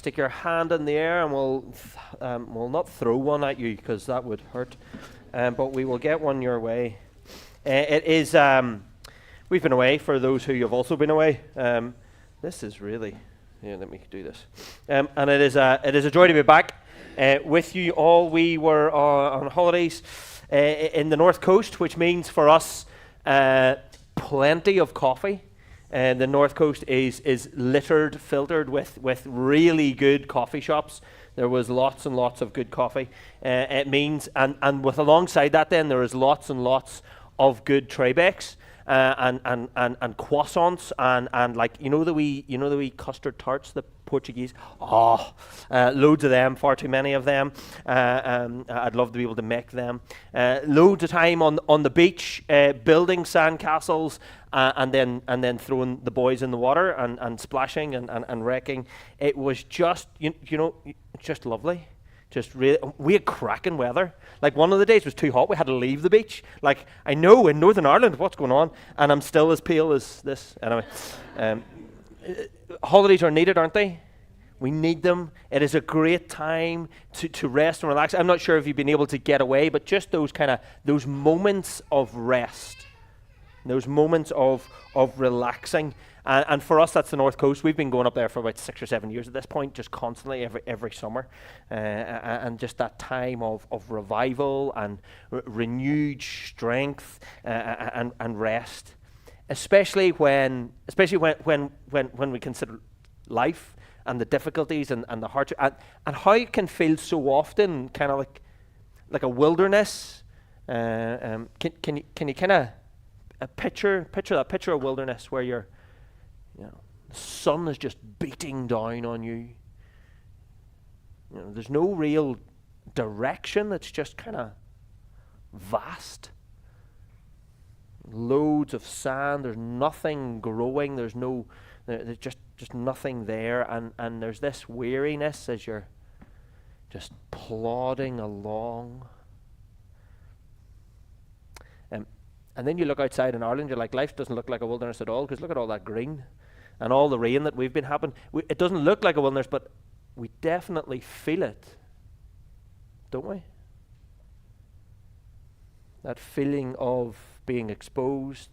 stick your hand in the air, and we'll not throw one at you because that would hurt, but we will get one your way. It is. We've been away. For those who have also been away, this is really. Yeah, let me do this. And it is a joy to be back with you all. We were on holidays in the North Coast, which means for us plenty of coffee. And the North Coast is littered, filtered with really good coffee shops. There was lots and lots of good coffee. It means, and with alongside that, then there is lots and lots of good Trebecks and croissants and like the wee custard tarts, the Portuguese. Loads of them, far too many of them. I'd love to be able to make them. Loads of time on the beach, building sand castles, and then throwing the boys in the water and splashing and wrecking. It was just just lovely. Just really, we had cracking weather. Like one of the days was too hot. We had to leave the beach. Like I know in Northern Ireland what's going on, and I'm still as pale as this. Anyway, holidays are needed, aren't they? We need them. It is a great time to rest and relax. I'm not sure if you've been able to get away, but just those moments of rest, those moments of relaxing. And for us, that's the North Coast. We've been going up there for about 6 or 7 years at this point, just constantly every summer. And just that time of revival and renewed strength and rest, especially when we consider life and the difficulties and the hardship and how it can feel so often kind of like a wilderness. Can you kind of picture a wilderness where the sun is just beating down on you. There's no real direction. It's just kind of vast. Loads of sand. There's nothing growing. There's just nothing there. And there's this weariness as you're just plodding along. And then you look outside in Ireland, you're like, life doesn't look like a wilderness at all, because look at all that green and all the rain that we've been having. It doesn't look like a wilderness, but we definitely feel it, don't we? That feeling of being exposed,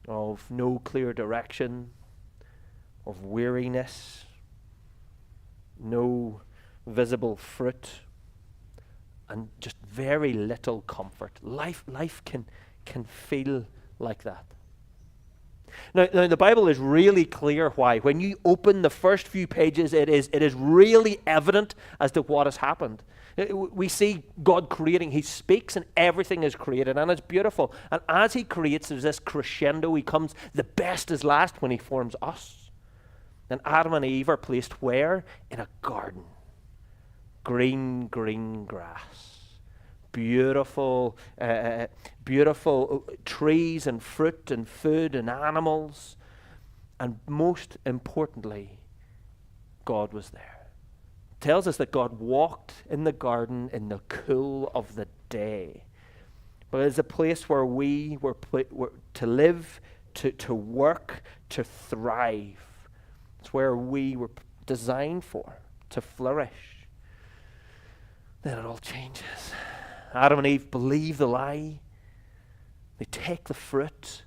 of no clear direction, of weariness, no visible fruit, and just very little comfort. Life can feel like that. Now the Bible is really clear why. When you open the first few pages, it is really evident as to what has happened. We see God creating. He speaks and everything is created, and it's beautiful. And as he creates, there's this crescendo. He comes, the best is last when he forms us. And Adam and Eve are placed where? In a garden. Green grass. Beautiful trees and fruit and food and animals. And most importantly, God was there. It tells us that God walked in the garden in the cool of the day. But it's a place where we were to live, to work, to thrive. It's where we were designed for, to flourish. Then it all changes. Adam and Eve believe the lie. They take the fruit.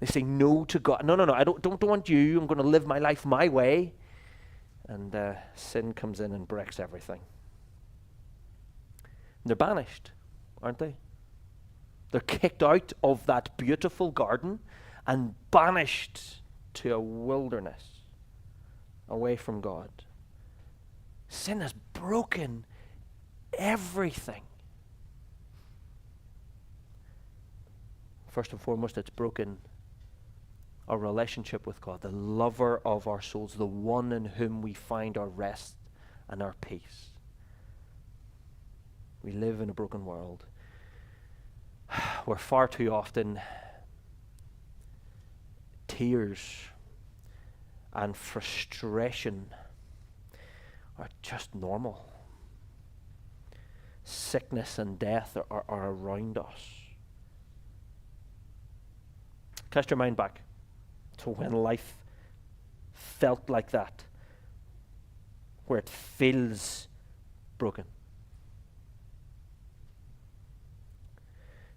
They say no to God. No, I don't want you. I'm going to live my life my way. And sin comes in and breaks everything. And they're banished, aren't they? They're kicked out of that beautiful garden and banished to a wilderness away from God. Sin has broken everything. First and foremost, it's broken our relationship with God, the lover of our souls, the one in whom we find our rest and our peace. We live in a broken world where far too often tears and frustration are just normal. Sickness and death are around us. Cast your mind back to when life felt like that. where it feels broken.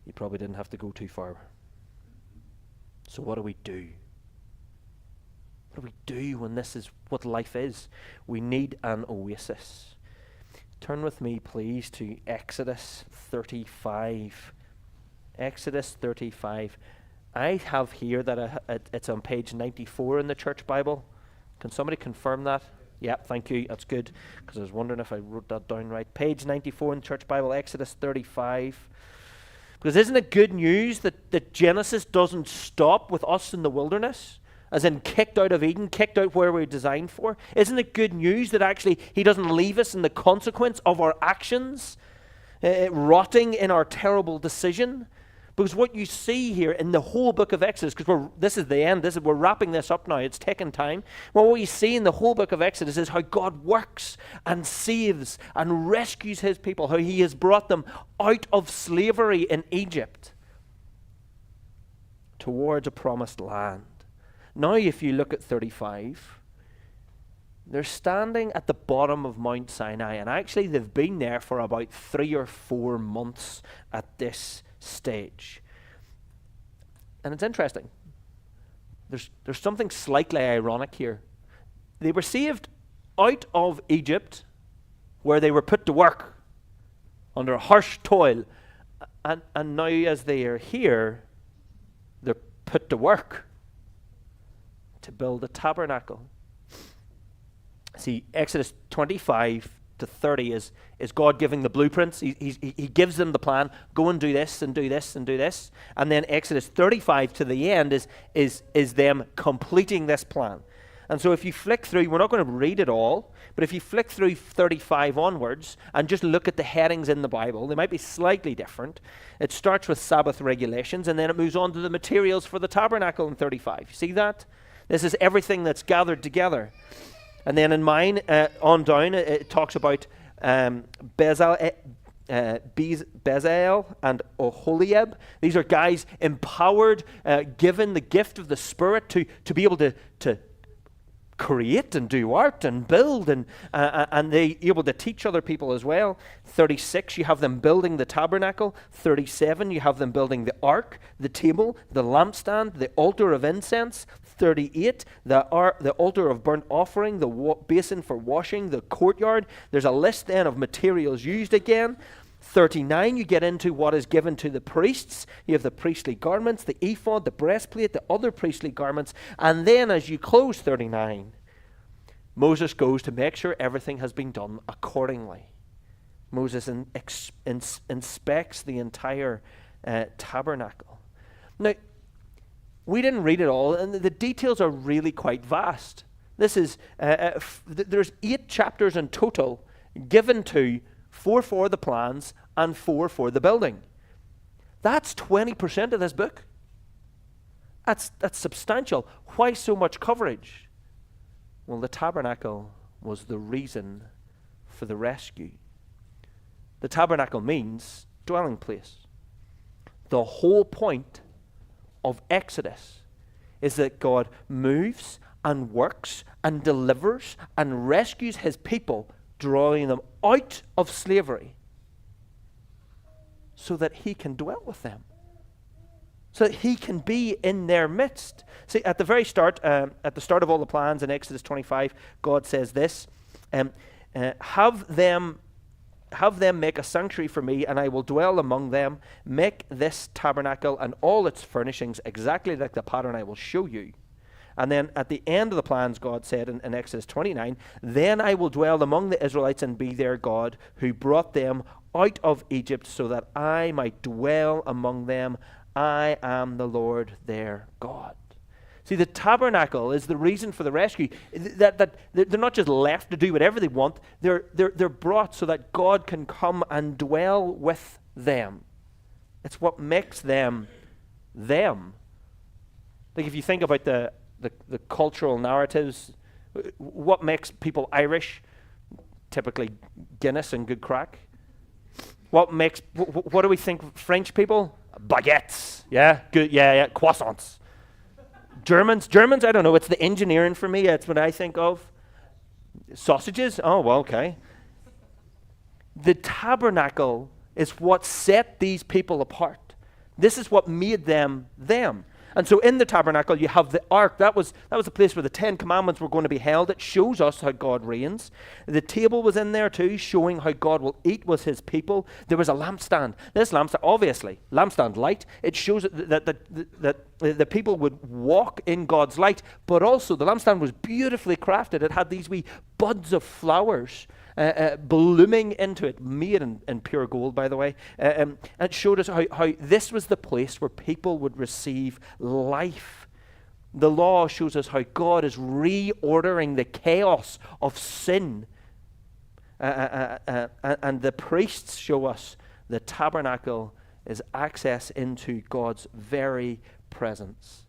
You probably didn't have to go too far. So what do we do? What do we do when this is what life is? We need an oasis. Turn with me, please, to Exodus 35. Exodus 35. I have here that it's on page 94 in the church Bible. Can somebody confirm that? Yep, thank you. That's good, because I was wondering if I wrote that down right. Page 94 in the church Bible, Exodus 35. Because isn't it good news that Genesis doesn't stop with us in the wilderness? As in kicked out of Eden, kicked out where we're designed for? Isn't it good news that actually he doesn't leave us in the consequence of our actions, rotting in our terrible decision? Because what you see here in the whole book of Exodus, because this is the end, we're wrapping this up now, it's taking time. Well, what you see in the whole book of Exodus is how God works and saves and rescues his people, how he has brought them out of slavery in Egypt towards a promised land. Now, if you look at 35, they're standing at the bottom of Mount Sinai, and actually they've been there for about 3 or 4 months at this stage. And it's interesting. There's something slightly ironic here. They were saved out of Egypt, where they were put to work under harsh toil, and now as they are here, they're put to work to build a tabernacle. See, Exodus 25 to 30 is God giving the blueprints. He gives them the plan. Go and do this and do this and do this. And then Exodus 35 to the end is them completing this plan. And so if you flick through, we're not going to read it all, but if you flick through 35 onwards and just look at the headings in the Bible, they might be slightly different. It starts with Sabbath regulations, and then it moves on to the materials for the tabernacle in 35. You see that? This is everything that's gathered together. And then in mine, on down, it talks about Bezalel and Oholiab. These are guys empowered, given the gift of the Spirit to be able to create and do art and build, and they able to teach other people as well. 36, you have them building the tabernacle. 37, you have them building the ark, the table, the lampstand, the altar of incense. 38, the altar of burnt offering, the basin for washing, the courtyard. There's a list then of materials used again. 39, you get into what is given to the priests. You have the priestly garments, the ephod, the breastplate, the other priestly garments. And then as you close 39, Moses goes to make sure everything has been done accordingly. Moses inspects the entire tabernacle. Now, we didn't read it all, and the details are really quite vast. This is there's 8 chapters in total given to 4 for the plans and 4 for the building. That's 20% of this book. That's substantial. Why so much coverage? Well, the tabernacle was the reason for the rescue. The tabernacle means dwelling place. The whole point of Exodus is that God moves and works and delivers and rescues his people, drawing them out of slavery so that he can dwell with them, so that he can be in their midst. See, at the very start, at the start of all the plans in Exodus 25, God says this, have them make a sanctuary for me, and I will dwell among them. Make this tabernacle and all its furnishings exactly like the pattern I will show you. And then at the end of the plans, God said in Exodus 29, then I will dwell among the Israelites and be their God, who brought them out of Egypt so that I might dwell among them. I am the Lord their God. See, the tabernacle is the reason for the rescue. That they're not just left to do whatever they want. They're brought so that God can come and dwell with them. It's what makes them them. Like if you think about the cultural narratives, what makes people Irish? Typically Guinness and good crack. What do we think French people? Baguettes. Yeah, good. Yeah, croissants. Germans, I don't know. It's the engineering for me. That's what I think of. Sausages? Oh, well, okay. The tabernacle is what set these people apart. This is what made them them. And so in the tabernacle, you have the ark. That was the place where the 10 Commandments were going to be held. It shows us how God reigns. The table was in there too, showing how God will eat with his people. There was a lampstand. This lampstand, obviously, lampstand light. It shows that the people would walk in God's light. But also, the lampstand was beautifully crafted. It had these wee buds of flowers blooming into it, made in pure gold, by the way. It showed us how this was the place where people would receive life. The law shows us how God is reordering the chaos of sin. And the priests show us the tabernacle is access into God's very presence.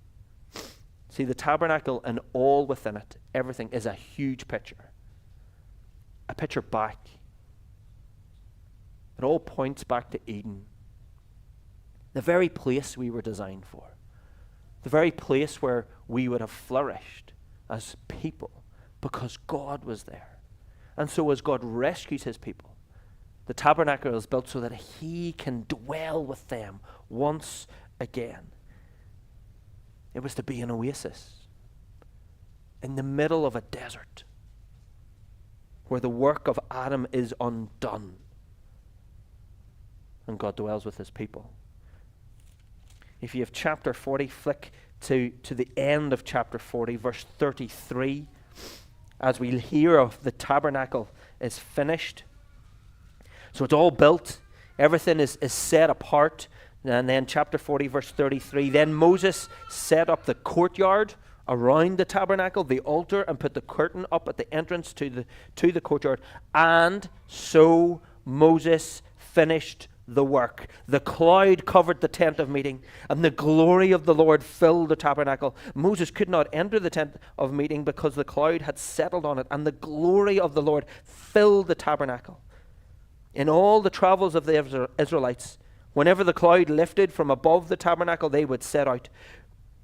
See, the tabernacle and all within it, everything, is a huge picture. A picture back. It all points back to Eden. The very place we were designed for. The very place where we would have flourished as people because God was there. And so as God rescues his people, the tabernacle is built so that he can dwell with them once again. It was to be an oasis in the middle of a desert where the work of Adam is undone and God dwells with his people. If you have chapter 40, flick to the end of chapter 40, verse 33, as we hear of the tabernacle is finished. So it's all built, everything is set apart. And then chapter 40, verse 33, then Moses set up the courtyard around the tabernacle, the altar, and put the curtain up at the entrance to the courtyard. And so Moses finished the work. The cloud covered the tent of meeting, and the glory of the Lord filled the tabernacle. Moses could not enter the tent of meeting because the cloud had settled on it, and the glory of the Lord filled the tabernacle. In all the travels of the Israelites, whenever the cloud lifted from above the tabernacle, they would set out.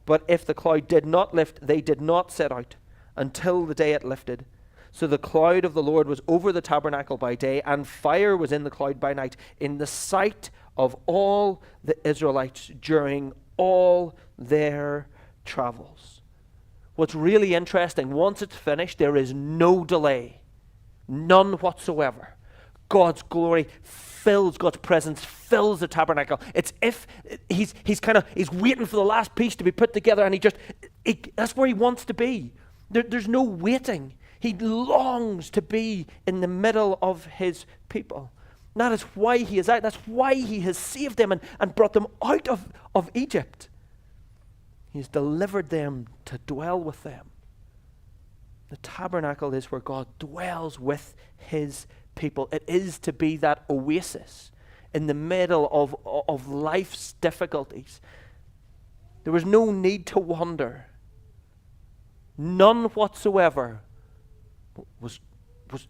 But if the cloud did not lift, they did not set out until the day it lifted. So the cloud of the Lord was over the tabernacle by day, and fire was in the cloud by night, in the sight of all the Israelites during all their travels. What's really interesting, once it's finished, there is no delay, none whatsoever. God's glory fills, God's presence fills the tabernacle. It's if he's waiting for the last piece to be put together, and that's where he wants to be. There's no waiting. He longs to be in the middle of his people. And that is why he is out. That's why he has saved them and brought them out of Egypt. He's delivered them to dwell with them. The tabernacle is where God dwells with his people. It is to be that oasis in the middle of life's difficulties. There was no need to wonder. None whatsoever.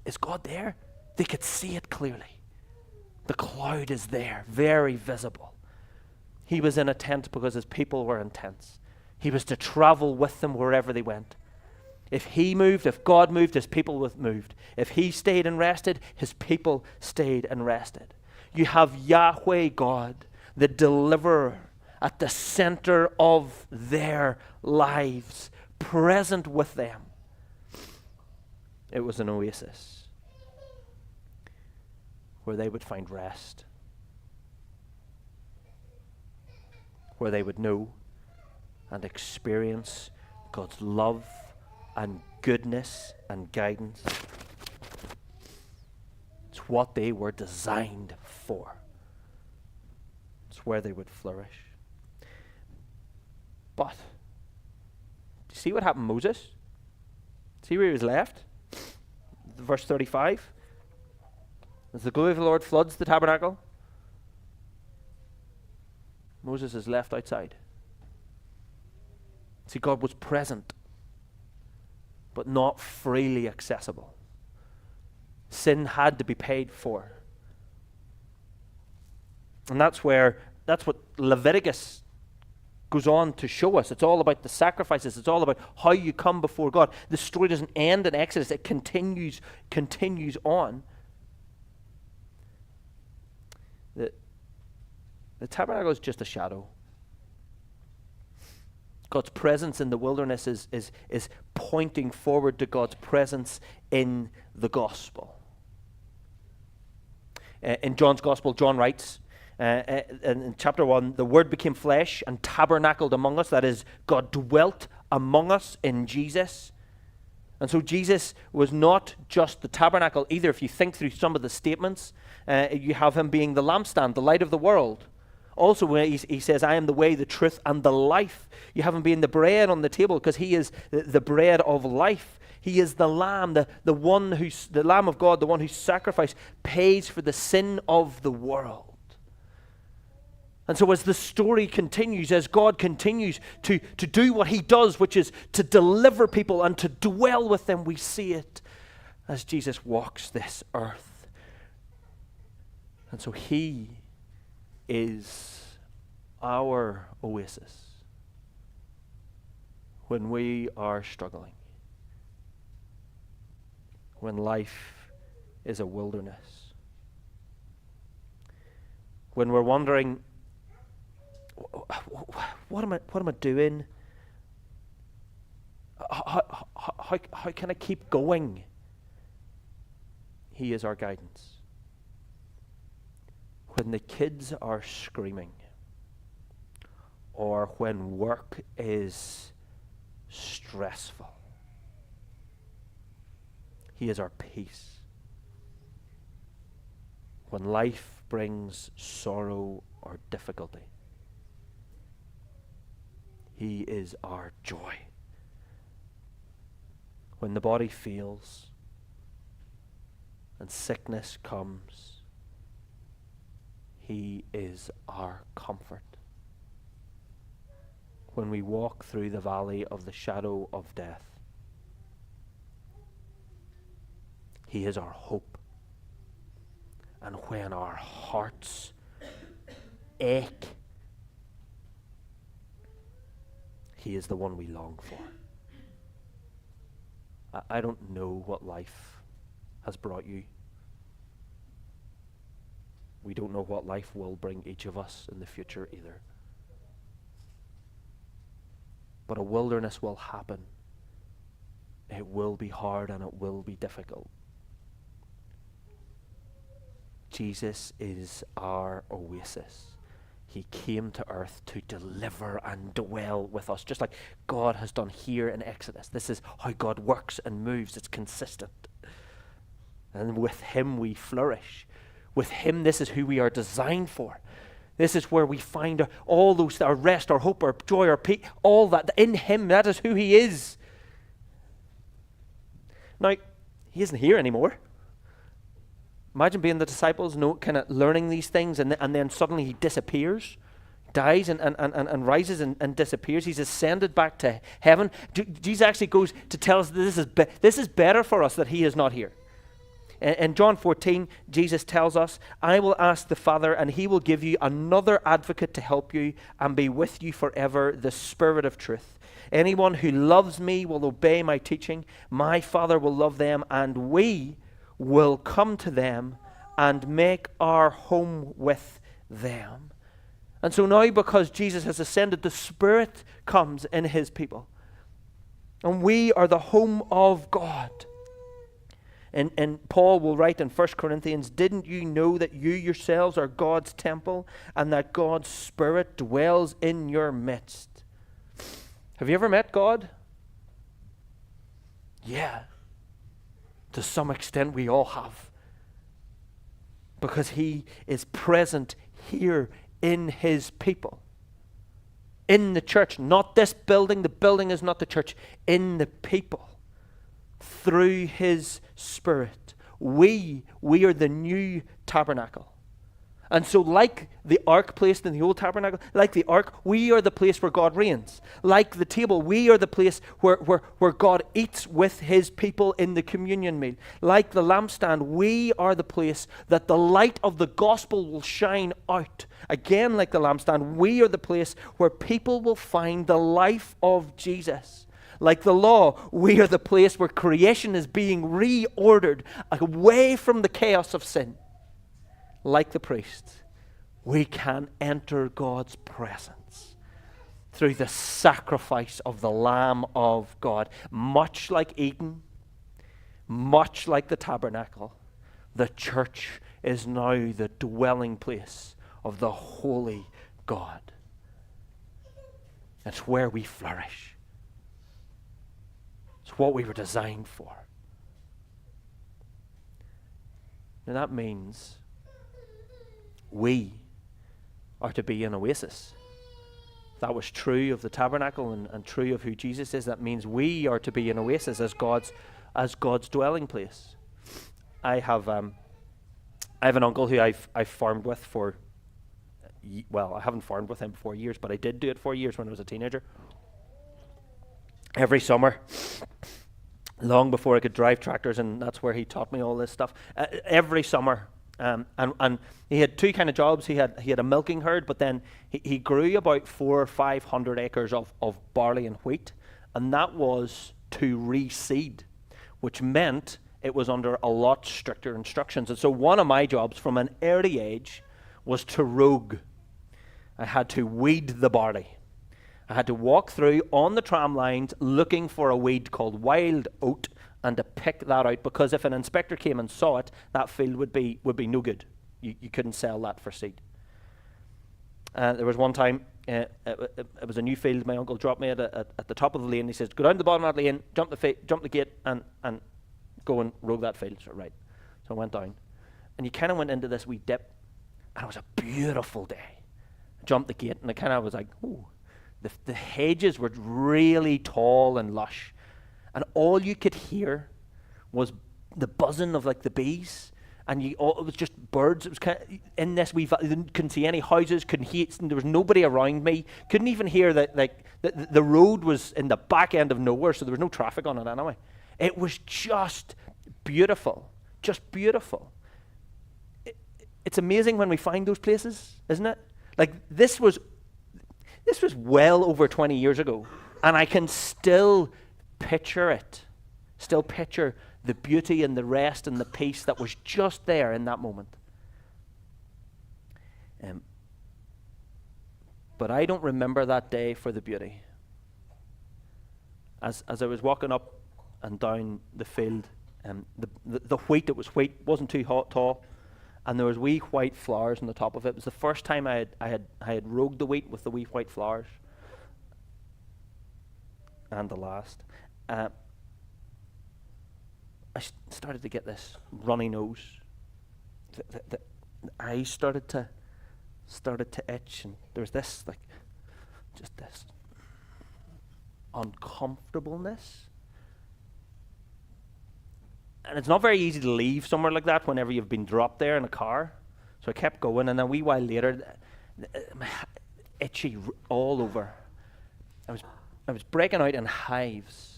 Is God there? They could see it clearly. The cloud is there, very visible. He was in a tent because his people were in tents. He was to travel with them wherever they went. If he moved, if God moved, his people moved. If he stayed and rested, his people stayed and rested. You have Yahweh God, the deliverer, at the center of their lives, present with them. It was an oasis where they would find rest, where they would know and experience God's love and goodness and guidance. It's what they were designed for. It's where they would flourish. But, do you see what happened to Moses? See where he was left? Verse 35. As the glory of the Lord floods the tabernacle, Moses is left outside. See, God was present, but not freely accessible. Sin had to be paid for. And that's what Leviticus goes on to show us. It's all about the sacrifices. It's all about how you come before God. The story doesn't end in Exodus. It continues on. The tabernacle is just a shadow. God's presence in the wilderness is pointing forward to God's presence in the gospel. In John's gospel, John writes, in chapter 1, the Word became flesh and tabernacled among us. That is, God dwelt among us in Jesus. And so Jesus was not just the tabernacle either. If you think through some of the statements, you have him being the lampstand, the light of the world. Also, when he says, I am the way, the truth, and the life. You have him being the bread on the table because he is the bread of life. He is the lamb, the Lamb of God, the one whose sacrifice pays for the sin of the world. And so as the story continues, as God continues to do what he does, which is to deliver people and to dwell with them, we see it as Jesus walks this earth. And so he is our oasis when we are struggling, when life is a wilderness, when we're wondering, what am I doing? How can I keep going? He is our guidance. When the kids are screaming, or when work is stressful, he is our peace. When life brings sorrow or difficulty, he is our joy. When the body fails and sickness comes, he is our comfort. When we walk through the valley of the shadow of death, he is our hope. And when our hearts ache, he is the one we long for. I don't know what life has brought you. We don't know what life will bring each of us in the future either. But a wilderness will happen. It will be hard and it will be difficult. Jesus is our oasis. He came to earth to deliver and dwell with us, just like God has done here in Exodus. This is how God works and moves. It's consistent. And with him we flourish. With him, this is who we are designed for. This is where we find all those, our rest, our hope, our joy, our peace, all that. In him, that is who he is. Now, he isn't here anymore. Imagine being the disciples, kind of learning these things, and then suddenly he disappears, dies and rises and disappears. He's ascended back to heaven. Jesus actually goes to tell us that this is better for us that he is not here. In John 14, Jesus tells us, I will ask the Father, and he will give you another advocate to help you and be with you forever, the Spirit of truth. Anyone who loves me will obey my teaching. My Father will love them, and we will come to them and make our home with them. And so now, because Jesus has ascended, the Spirit comes in his people. And we are the home of God. And Paul will write in 1 Corinthians, didn't you know that you yourselves are God's temple and that God's Spirit dwells in your midst? Have you ever met God? Yeah. To some extent we all have. Because he is present here in his people. In the church. Not this building. The building is not the church. In the people. Through his Spirit. We are the new tabernacle. And so like the ark placed in the old tabernacle, like the ark, we are the place where God reigns. Like the table, we are the place where God eats with his people in the communion meal. Like the lampstand, we are the place that the light of the gospel will shine out. Again, like the lampstand, we are the place where people will find the life of Jesus. Like the law, we are the place where creation is being reordered away from the chaos of sin. Like the priest, we can enter God's presence through the sacrifice of the Lamb of God. Much like Eden, much like the tabernacle, the church is now the dwelling place of the holy God. It's where we flourish. It's what we were designed for. And that means we are to be an oasis. That was true of the tabernacle and true of who Jesus is. That means we are to be an oasis as God's dwelling place. I have an uncle who I've farmed with for, well, I haven't farmed with him for years, but I did do it for years when I was a teenager. Every summer, long before I could drive tractors, and that's where he taught me all this stuff. Every summer. And he had two kind of jobs. He had a milking herd, but then he grew about 400 or 500 acres of barley and wheat, and that was to reseed, which meant it was under a lot stricter instructions. And so one of my jobs from an early age was to rogue. I had to weed the barley. I had to walk through on the tram lines looking for a weed called wild oat, and to pick that out, because if an inspector came and saw it, that field would be no good. You couldn't sell that for seed. There was one time, it was a new field. My uncle dropped me at the top of the lane. He says, "Go down to the bottom of that lane, jump the gate, and go and rogue that field." So right. So I went down, and you kind of went into this wee dip, and it was a beautiful day. I jumped the gate, and I kind of was like, "Ooh." The hedges were really tall and lush. And all you could hear was the buzzing of like the bees, and it was just birds. It was kind of in this couldn't see any houses, couldn't hear. There was nobody around me. Couldn't even hear that. Like the road was in the back end of nowhere, so there was no traffic on it anyway. It was just beautiful, just beautiful. It's amazing when we find those places, isn't it? Like this was well over 20 years ago, and I can still picture it, still picture the beauty and the rest and the peace that was just there in that moment. But I don't remember that day for the beauty. As I was walking up and down the field, the wheat, it was wheat, wasn't too tall, and there was wee white flowers on the top of it. It was the first time I had rogued the wheat with the wee white flowers, and the last. I started to get this runny nose. The eyes started to itch, and there was this just this uncomfortableness. And it's not very easy to leave somewhere like that whenever you've been dropped there in a car. So I kept going, and a wee while later, itchy all over. I was breaking out in hives.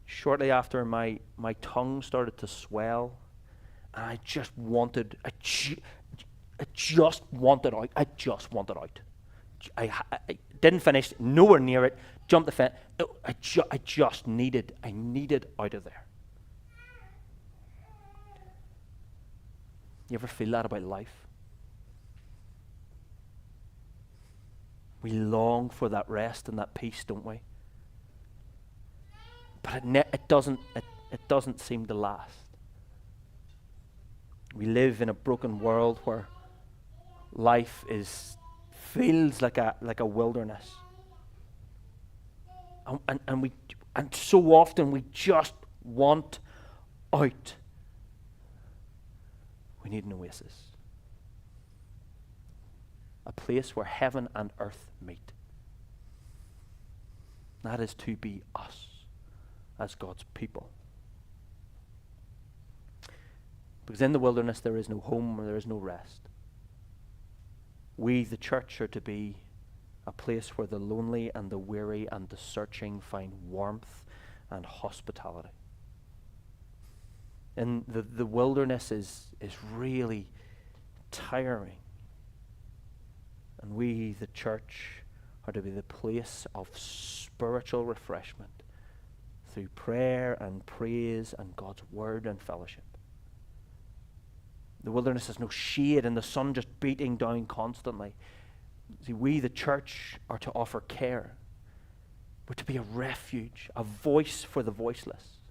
Shortly after, my tongue started to swell, and I just wanted out. I didn't finish, nowhere near it, jumped the fence. I needed out of there. You ever feel that about life? We long for that rest and that peace, don't we? But it doesn't seem to last. We live in a broken world where life feels like a wilderness, and so often we just want out. We need an oasis, a place where heaven and earth meet. That is to be us as God's people. Because in the wilderness there is no home, or there is no rest. We, the church, are to be a place where the lonely and the weary and the searching find warmth and hospitality. And the wilderness is really tiring. And we, the church, are to be the place of spiritual refreshment through prayer and praise and God's word and fellowship. The wilderness has no shade and the sun just beating down constantly. See, we, the church, are to offer care. We're to be a refuge, a voice for the voiceless.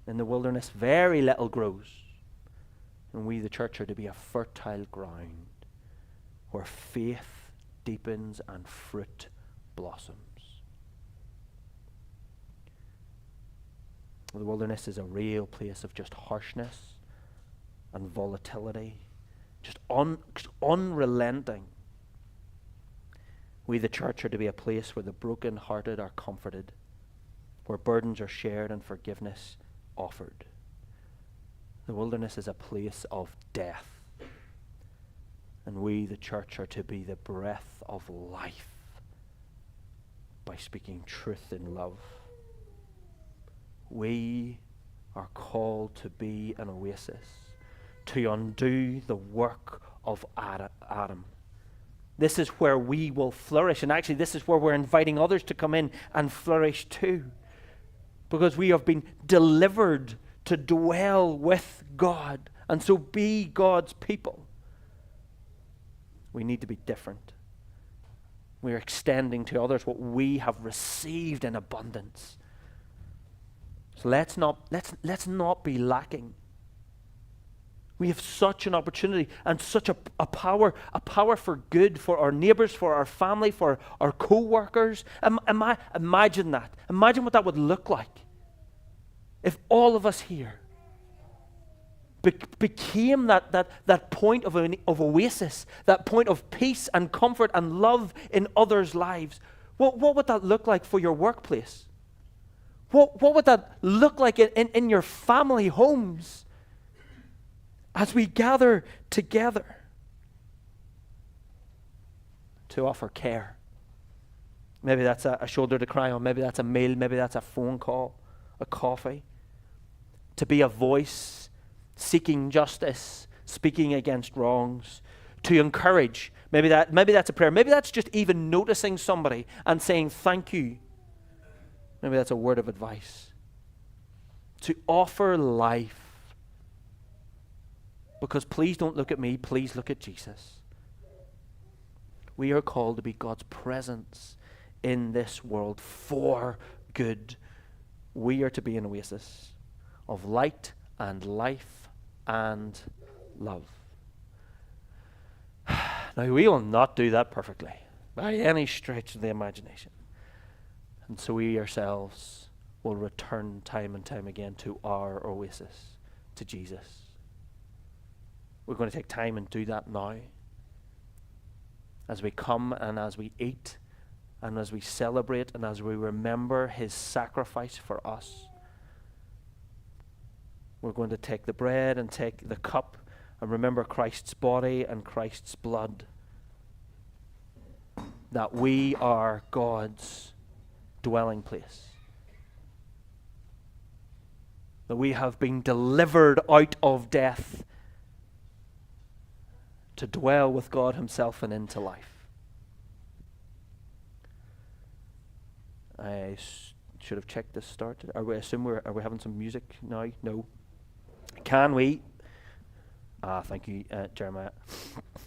In the wilderness, very little grows. And we, the church, are to be a fertile ground where faith deepens and fruit blossoms. The wilderness is a real place of just harshness and volatility, just unrelenting. We, the church, are to be a place where the broken-hearted are comforted, where burdens are shared and forgiveness offered. The wilderness is a place of death, and we, the church, are to be the breath of life by speaking truth in love. We are called to be an oasis, to undo the work of Adam. This is where we will flourish, and actually this is where we're inviting others to come in and flourish too, because we have been delivered to dwell with God, and so be God's people. We need to be different. We are extending to others what we have received in abundance. So let's not be lacking. We have such an opportunity and such a power for good for our neighbors, for our family, for our co-workers. Imagine that. Imagine what that would look like if all of us here became that point of oasis, that point of peace and comfort and love in others' lives. What would that look like for your workplace? What would that look like in your family homes? As we gather together to offer care. Maybe that's a shoulder to cry on, maybe that's a meal, maybe that's a phone call, a coffee. To be a voice seeking justice, speaking against wrongs. To encourage, maybe that's a prayer, maybe that's just even noticing somebody and saying thank you. Maybe that's a word of advice. To offer life. Because please don't look at me, please look at Jesus. We are called to be God's presence in this world for good. We are to be an oasis of light and life and love. Now, we will not do that perfectly by any stretch of the imagination. And so we ourselves will return time and time again to our oasis, to Jesus. We're going to take time and do that now. As we come and as we eat and as we celebrate and as we remember his sacrifice for us. We're going to take the bread and take the cup and remember Christ's body and Christ's blood. That we are God's dwelling place. That we have been delivered out of death to dwell with God himself and into life. I should have checked this start. Are we having some music now? No. Can we? Thank you, Jeremiah.